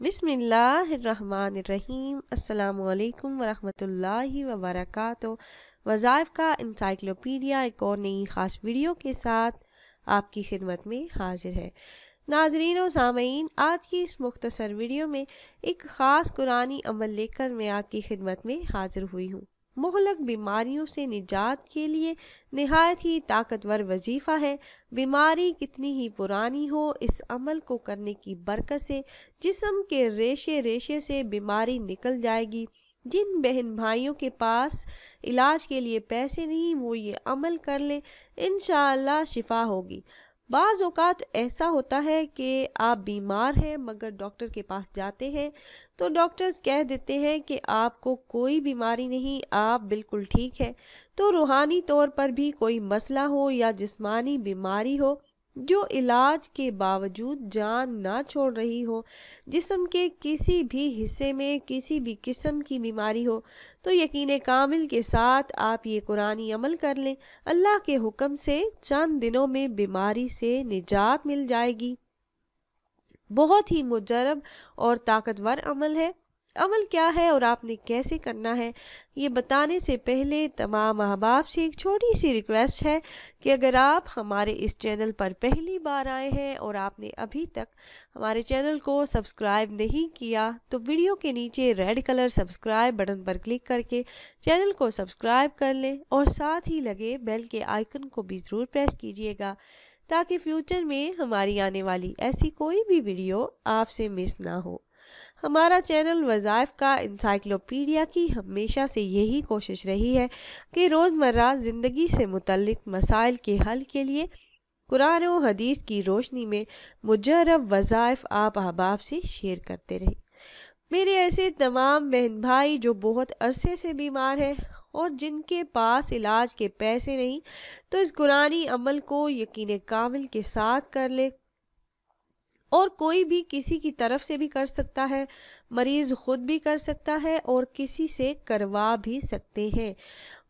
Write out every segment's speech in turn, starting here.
بسم اللہ الرحمن الرحیم۔ السلام علیکم ورحمۃ اللہ وبرکاتہ۔ وظائف کا انسائکلوپیڈیا ایک اور نئی خاص ویڈیو کے ساتھ آپ کی خدمت میں حاضر ہے۔ ناظرین و سامعین، آج کی اس مختصر ویڈیو میں ایک خاص قرآنی عمل لے کر میں آپ کی خدمت میں حاضر ہوئی ہوں۔ مہلک بیماریوں سے نجات کے لیے نہایت ہی طاقتور وظیفہ ہے۔ بیماری کتنی ہی پرانی ہو، اس عمل کو کرنے کی برکت سے جسم کے ریشے ریشے سے بیماری نکل جائے گی۔ جن بہن بھائیوں کے پاس علاج کے لیے پیسے نہیں، وہ یہ عمل کر لیں، انشاءاللہ شفا ہوگی۔ بعض اوقات ایسا ہوتا ہے کہ آپ بیمار ہیں مگر ڈاکٹر کے پاس جاتے ہیں تو ڈاکٹرز کہہ دیتے ہیں کہ آپ کو کوئی بیماری نہیں، آپ بالکل ٹھیک ہے۔ تو روحانی طور پر بھی کوئی مسئلہ ہو یا جسمانی بیماری ہو جو علاج کے باوجود جان نہ چھوڑ رہی ہو، جسم کے کسی بھی حصے میں کسی بھی قسم کی بیماری ہو، تو یقین کامل کے ساتھ آپ یہ قرآنی عمل کر لیں، اللہ کے حکم سے چند دنوں میں بیماری سے نجات مل جائے گی۔ بہت ہی مجرب اور طاقتور عمل ہے۔ عمل کیا ہے اور آپ نے کیسے کرنا ہے، یہ بتانے سے پہلے تمام احباب سے ایک چھوٹی سی ریکویسٹ ہے کہ اگر آپ ہمارے اس چینل پر پہلی بار آئے ہیں اور آپ نے ابھی تک ہمارے چینل کو سبسکرائب نہیں کیا تو ویڈیو کے نیچے ریڈ کلر سبسکرائب بٹن پر کلک کر کے چینل کو سبسکرائب کر لیں اور ساتھ ہی لگے بیل کے آئیکن کو بھی ضرور پریس کیجیے گا تاکہ فیوچر میں ہماری آنے والی ایسی کوئی بھی ویڈیو آپ سے مس نہ ہو۔ ہمارا چینل وظائف کا انسائکلوپیڈیا کی ہمیشہ سے یہی کوشش رہی ہے کہ روزمرہ زندگی سے متعلق مسائل کے حل کے لیے قرآن و حدیث کی روشنی میں مجرب وظائف آپ احباب سے شیئر کرتے رہیں۔ میرے ایسے تمام بہن بھائی جو بہت عرصے سے بیمار ہیں اور جن کے پاس علاج کے پیسے نہیں، تو اس قرآنی عمل کو یقین کامل کے ساتھ کر لیں، اور کوئی بھی کسی کی طرف سے بھی کر سکتا ہے، مریض خود بھی کر سکتا ہے اور کسی سے کروا بھی سکتے ہیں،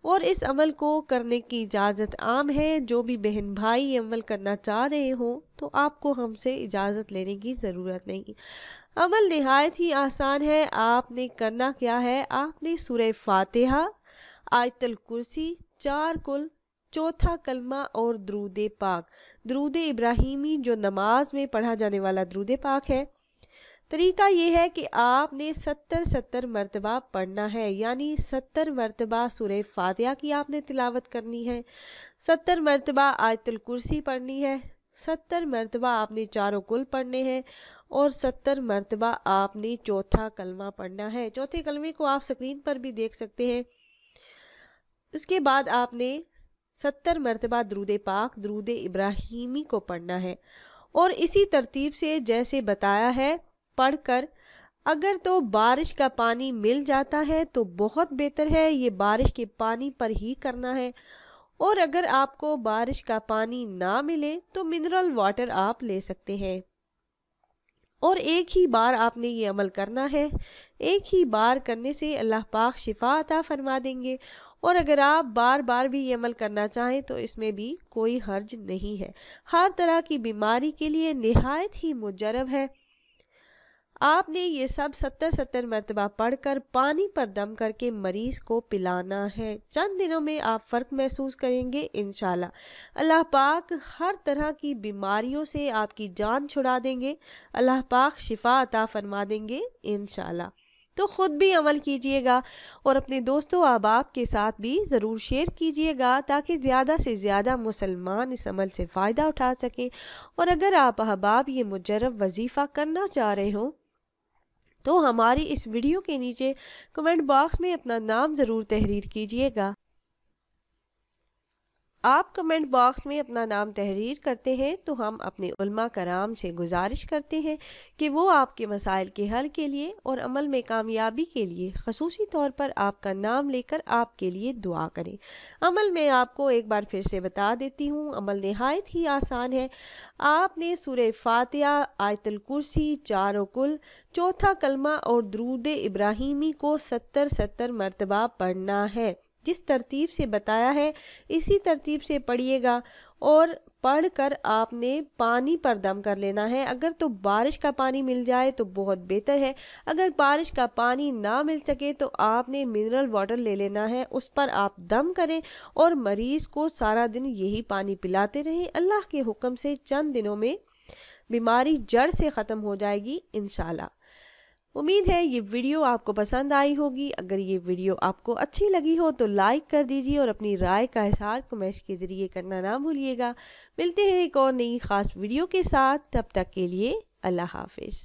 اور اس عمل کو کرنے کی اجازت عام ہے۔ جو بھی بہن بھائی یہ عمل کرنا چاہ رہے ہوں تو آپ کو ہم سے اجازت لینے کی ضرورت نہیں۔ عمل نہایت ہی آسان ہے۔ آپ نے کرنا کیا ہے، آپ نے سورہ فاتحہ، آیت الکرسی، 4 کل، چوتھا کلمہ اور درود پاک، درود ابراہیمی جو نماز میں پڑھا جانے والا درود پاک ہے۔ طریقہ یہ ہے کہ آپ نے 70 مرتبہ پڑھنا ہے، یعنی 70 مرتبہ سورہ فاتحہ کی آپ نے تلاوت کرنی ہے، 70 مرتبہ آیت الکرسی پڑھنی ہے، 70 مرتبہ آپ نے 4 کل پڑھنے ہیں اور 70 مرتبہ آپ نے چوتھا کلمہ پڑھنا ہے۔ چوتھے کلمے کو آپ سکرین پر بھی دیکھ سکتے ہیں۔ اس کے بعد آپ نے 70 مرتبہ درود پاک، درود ابراہیمی کو پڑھنا ہے، اور اسی ترتیب سے جیسے بتایا ہے پڑھ کر، اگر تو بارش کا پانی مل جاتا ہے تو بہت بہتر ہے، یہ بارش کے پانی پر ہی کرنا ہے، اور اگر آپ کو بارش کا پانی نہ ملے تو منرل واٹر آپ لے سکتے ہیں، اور ایک ہی بار آپ نے یہ عمل کرنا ہے۔ ایک ہی بار کرنے سے اللہ پاک شفا عطا فرما دیں گے، اور اگر آپ بار بار بھی یہ عمل کرنا چاہیں تو اس میں بھی کوئی حرج نہیں ہے۔ ہر طرح کی بیماری کے لیے نہایت ہی مجرب ہے۔ آپ نے یہ سب 70 مرتبہ پڑھ کر پانی پر دم کر کے مریض کو پلانا ہے۔ چند دنوں میں آپ فرق محسوس کریں گے انشاءاللہ۔ اللہ پاک ہر طرح کی بیماریوں سے آپ کی جان چھڑا دیں گے، اللہ پاک شفا عطا فرما دیں گے انشاءاللہ۔ تو خود بھی عمل کیجئے گا اور اپنے دوستوں احباب کے ساتھ بھی ضرور شیئر کیجئے گا تاکہ زیادہ سے زیادہ مسلمان اس عمل سے فائدہ اٹھا سکیں۔ اور اگر آپ احباب یہ مجرب وظیفہ کرنا چاہ رہے ہوں تو ہماری اس ویڈیو کے نیچے کمنٹ باکس میں اپنا نام ضرور تحریر کیجئے گا۔ آپ کمنٹ باکس میں اپنا نام تحریر کرتے ہیں تو ہم اپنے علماء کرام سے گزارش کرتے ہیں کہ وہ آپ کے مسائل کے حل کے لیے اور عمل میں کامیابی کے لیے خصوصی طور پر آپ کا نام لے کر آپ کے لیے دعا کریں۔ عمل میں آپ کو ایک بار پھر سے بتا دیتی ہوں، عمل نہایت ہی آسان ہے۔ آپ نے سورہ فاتحہ، آیت الکرسی، 4 کل، چوتھا کلمہ اور درود ابراہیمی کو 70 مرتبہ پڑھنا ہے۔ جس ترتیب سے بتایا ہے اسی ترتیب سے پڑھیے گا، اور پڑھ کر آپ نے پانی پر دم کر لینا ہے۔ اگر تو بارش کا پانی مل جائے تو بہت بہتر ہے، اگر بارش کا پانی نہ مل سکے تو آپ نے منرل واٹر لے لینا ہے، اس پر آپ دم کریں اور مریض کو سارا دن یہی پانی پلاتے رہیں۔ اللہ کے حکم سے چند دنوں میں بیماری جڑ سے ختم ہو جائے گی انشاءاللہ۔ امید ہے یہ ویڈیو آپ کو پسند آئی ہوگی۔ اگر یہ ویڈیو آپ کو اچھی لگی ہو تو لائک کر دیجیے اور اپنی رائے کا اظہار کمنٹس کے ذریعے کرنا نہ بھولیے گا۔ ملتے ہیں ایک اور نئی خاص ویڈیو کے ساتھ، تب تک کے لیے اللہ حافظ۔